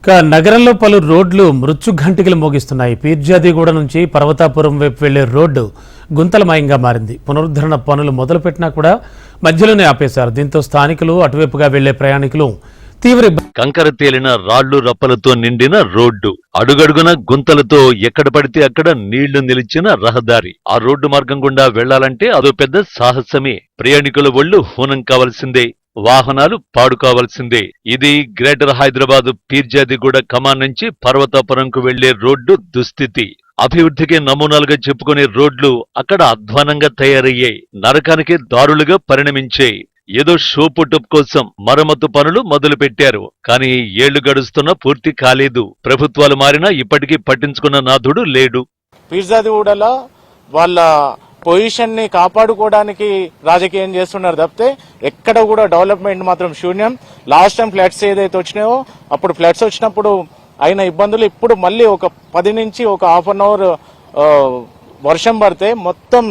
నగరంలో పలు రోడ్లు మృత్యు ఘంటికలు మోగిస్తున్నాయి. పీర్జాదిగూడ నుంచి పర్వతాపురం వైపు వెళ్లే రోడ్డు గుంతలమయంగా మారింది. పునరుద్ధరణ పనులు మొదలుపెట్టినా కూడా మధ్యలోనే ఆపేశారు. దీంతో స్థానికులు, అటువైపుగా వెళ్లే ప్రయాణికులు తీవ్ర కంకర తేలిన రాళ్లు రప్పలతో నిండిన రోడ్డు, అడుగడుగున గుంతలతో ఎక్కడ పడితే అక్కడ నీళ్లు నిలిచిన రహదారి. ఆ రోడ్డు మార్గం గుండా వెళ్లాలంటే అదో పెద్ద సాహసమే. ప్రయాణికుల ఒళ్లు హూనం కావలసిందే, వాహనాలు పాడుకోవాల్సిందే. ఇది గ్రేటర్ హైదరాబాద్ పీర్జాదిగూడ కమాన్ నుంచి పర్వతాపురంకు వెళ్లే రోడ్డు దుస్థితి. అభివృద్ధికి నమూనాలుగా చెప్పుకునే రోడ్లు అక్కడ అధ్వానంగా తయారయ్యాయి, నరకానికి దారులుగా పరిణమించాయి. ఏదో షో పుటప్ కోసం మరమ్మతు పనులు మొదలుపెట్టారు, కానీ ఏళ్లు గడుస్తున్నా పూర్తి కాలేదు. ప్రభుత్వాలు మారినా ఇప్పటికీ పట్టించుకున్న నాథుడు లేడు. పీర్జాదిగూడలో వాళ్ళ పొజిషన్ ని కాపాడుకోవడానికి రాజకీయం చేస్తున్నారు తప్పితే ఎక్కడ కూడా డెవలప్మెంట్ మాత్రం శూన్యం. లాస్ట్ టైం ఫ్లడ్స్ ఏదైతే వచ్చినాయో అప్పుడు ఫ్లడ్స్ వచ్చినప్పుడు అయిన ఇబ్బందులు ఇప్పుడు మళ్ళీ ఒక 10 నుంచి ఒక హాఫ్ అన్ అవర్ వర్షం పడితే మొత్తం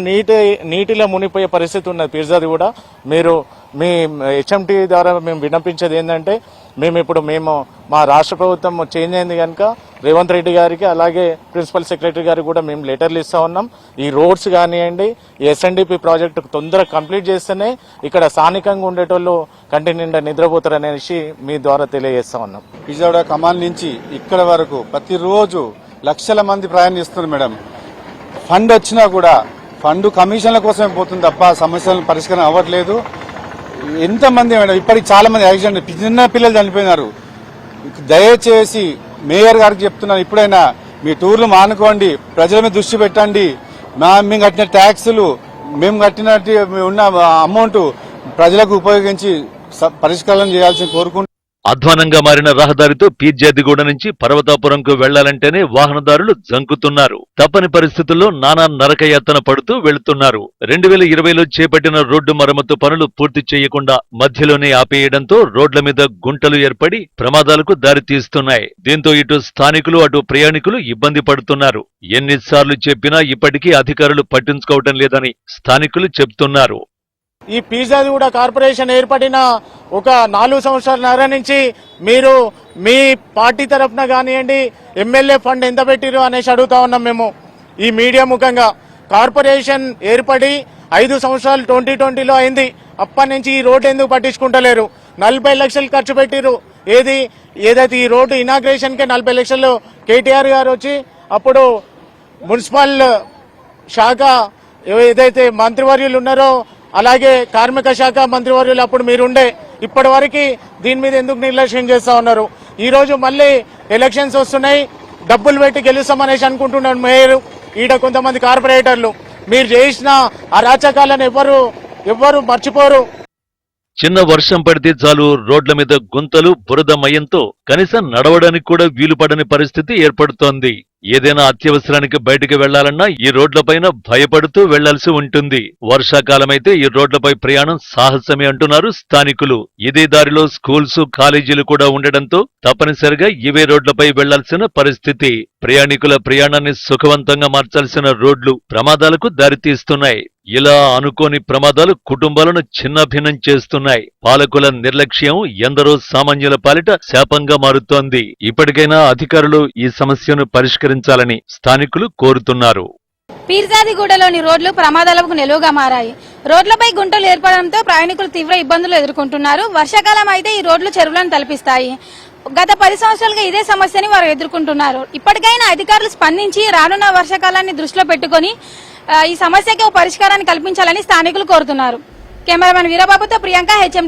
నీటిలో మునిగిపోయే పరిస్థితి ఉన్నది పీర్జాదిగూడ. మీరు మీ హెచ్ఎంటీ ద్వారా మేము విన్నపించేది ఏంటంటే మేము మా రాష్ట్ర ప్రభుత్వం చేంజ్ అయింది కనుక రేవంత్ రెడ్డి గారికి అలాగే ప్రిన్సిపల్ సెక్రటరీ గారికి కూడా మేము లెటర్లు ఇస్తా ఉన్నాం. ఈ రోడ్స్ కానివ్వండి, ఈ ఎస్ఎన్డిపి ప్రాజెక్టు తొందరగా కంప్లీట్ చేస్తేనే ఇక్కడ స్థానికంగా ఉండేటోళ్ళు కంటి నిండా నిద్రపోతారనేసి మీ ద్వారా తెలియజేస్తా ఉన్నాం. పీర్జాదిగూడ కమాన్ నుంచి ఇక్కడ వరకు ప్రతిరోజు లక్షల మంది ప్రయాణిస్తున్నారు మేడం. ఫండ్ వచ్చినా కూడా ఫండ్ కమిషన్ల కోసమే పోతుంది తప్ప సమస్యలను పరిష్కారం అవ్వట్లేదు. ఎంతమంది మేడం ఇప్పటికి చాలా మంది యాక్సిడెంట్, చిన్న పిల్లలు చనిపోయినారు. దయచేసి మేయర్ గారికి చెప్తున్నాను, ఇప్పుడైనా మీ టూర్లు మానుకోండి, ప్రజల మీద దృష్టి పెట్టండి. మేము కట్టిన ట్యాక్సులు, మేము కట్టినట్టు ఉన్న అమౌంట్ ప్రజలకు ఉపయోగించి పరిష్కారం చేయాల్సి కోరుకుంటున్నాను. అధ్వానంగా మారిన రహదారితో పీర్జాదిగూడ నుంచి పర్వతాపురంకు వెళ్లాలంటేనే వాహనదారులు జంకుతున్నారు. తప్పని పరిస్థితుల్లో నానా నరకయాతన పడుతూ వెళుతున్నారు. 2020లో చేపట్టిన రోడ్డు మరమ్మతు పనులు పూర్తి చేయకుండా మధ్యలోనే ఆపేయడంతో రోడ్ల మీద గుంటలు ఏర్పడి ప్రమాదాలకు దారితీస్తున్నాయి. దీంతో ఇటు స్థానికులు, అటు ప్రయాణికులు ఇబ్బంది పడుతున్నారు. ఎన్నిసార్లు చెప్పినా ఇప్పటికీ అధికారులు పట్టించుకోవడం లేదని స్థానికులు చెబుతున్నారు. ఈ పీర్జాదిగూడ కార్పొరేషన్ ఏర్పడిన ఒక 4 సంవత్సరాల నుంచి మీరు మీ పార్టీ తరఫున కానివ్వండి, ఎమ్మెల్యే ఫండ్ ఎంత పెట్టిరు అనేసి అడుగుతా ఉన్నాం మేము ఈ మీడియా ముఖంగా. కార్పొరేషన్ ఏర్పడి 5 సంవత్సరాలు 2020లో అయింది. అప్పటి నుంచి ఈ రోడ్డు ఎందుకు పట్టించుకుంటలేరు? 40 లక్షలు ఖర్చు పెట్టిరు. ఏదైతే ఈ రోడ్డు ఇనాగ్రేషన్ కే 40 లక్షలు కేటీఆర్ గారు వచ్చి అప్పుడు మున్సిపల్ శాఖ ఏదైతే మంత్రివర్యులు ఉన్నారో అలాగే కార్మిక శాఖ మంత్రివర్యులు అప్పుడు మీరుండే, ఇప్పటి వరకు దీని మీద ఎందుకు నిర్లక్ష్యం చేస్తా ఉన్నారు? ఈ రోజు మళ్ళీ ఎలక్షన్స్ వస్తున్నాయి, డబ్బులు పెట్టి గెలుస్తామనేసి అనుకుంటున్నారు మేయర్, ఈడ కొంతమంది కార్పొరేటర్లు. మీరు చేసిన అరాచకాలను ఎవ్వరు మర్చిపోరు. చిన్న వర్షం పడితే చాలు రోడ్ల మీద గుంతలు, బురదమయంతో కనీసం నడవడానికి కూడా వీలుపడని పరిస్థితి ఏర్పడుతోంది. ఏదైనా అత్యవసరానికి బయటికి వెళ్లాలన్నా ఈ రోడ్లపైన భయపడుతూ వెళ్లాల్సి ఉంటుంది. వర్షాకాలమైతే ఈ రోడ్లపై ప్రయాణం సాహసమే అంటున్నారు స్థానికులు. ఇదే దారిలో స్కూల్స్, కాలేజీలు కూడా ఉండడంతో తప్పనిసరిగా ఇవే రోడ్లపై వెళ్లాల్సిన పరిస్థితి. ప్రయాణికుల ప్రయాణాన్ని సుఖవంతంగా మార్చాల్సిన రోడ్లు ప్రమాదాలకు దారితీస్తున్నాయి. ఇలా అనుకోని ప్రమాదాలు కుటుంబాలను చిన్నాభిన్నం చేస్తున్నాయి. పాలకుల నిర్లక్ష్యం ఎందరో సామాన్యుల పాలిట శాపంగా మారుతోంది. ఇప్పటికైనా అధికారులు ఈ సమస్యను పరిష్కరించాలని స్థానికులు కోరుతున్నారు. పీర్జాదిగూడలోని రోడ్లు ప్రమాదాలకు నిలువుగా మారాయి. రోడ్లపై గుంటలు ఏర్పడడంతో ప్రయాణికులు తీవ్ర ఇబ్బందులు ఎదుర్కొంటున్నారు. వర్షాకాలం అయితే ఈ రోడ్లు చెరువులను తలపిస్తాయి. గత 10 సంవత్సరాలుగా ఇదే సమస్యని వారు ఎదుర్కొంటున్నారు. ఇప్పటికైనా అధికారులు స్పందించి రానున్న వర్షాకాలాన్ని దృష్టిలో పెట్టుకుని ఈ సమస్యకి ఒక పరిష్కారాన్ని కల్పించాలని స్థానికులు కోరుతున్నారు. కెమెరామెన్ వీరబాబుతో ప్రియాంక, హెచ్ఎం.